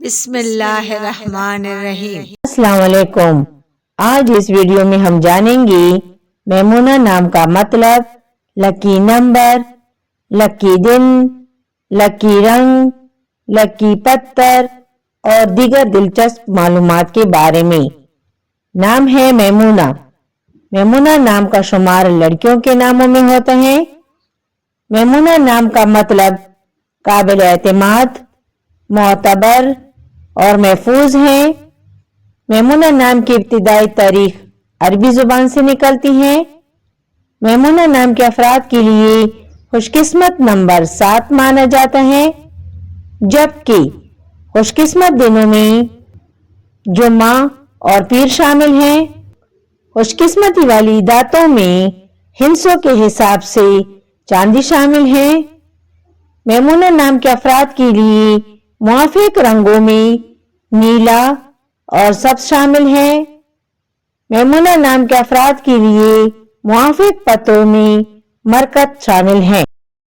بسم اللہ الرحمن الرحیم۔ السلام علیکم۔ آج اس ویڈیو میں ہم جانیں گے میمونہ نام کا مطلب، لکی نمبر، لکی دن، لکی رنگ، لکی پتھر اور دیگر دلچسپ معلومات کے بارے میں۔ نام ہے میمونہ۔ میمونہ نام کا شمار لڑکیوں کے ناموں میں ہوتا ہے۔ میمونہ نام کا مطلب قابل اعتماد، معتبر اور محفوظ ہے۔ میمونہ نام کی ابتدائی تاریخ عربی زبان سے نکلتی ہے۔ میمونہ نام کے افراد کے لیے خوش قسمت نمبر 7 مانا جاتا ہے، جبکہ خوش قسمت دنوں میں جمعہ اور پیر شامل ہیں۔ خوش قسمتی والی داتوں میں ہندسوں کے حساب سے چاندی شامل ہے۔ میمونہ نام کے افراد کے لیے موافق رنگوں میں نیلا اور سبز شامل ہے۔ میمونہ نام کے افراد کے لیے موافق پتوں میں مرکت شامل ہیں۔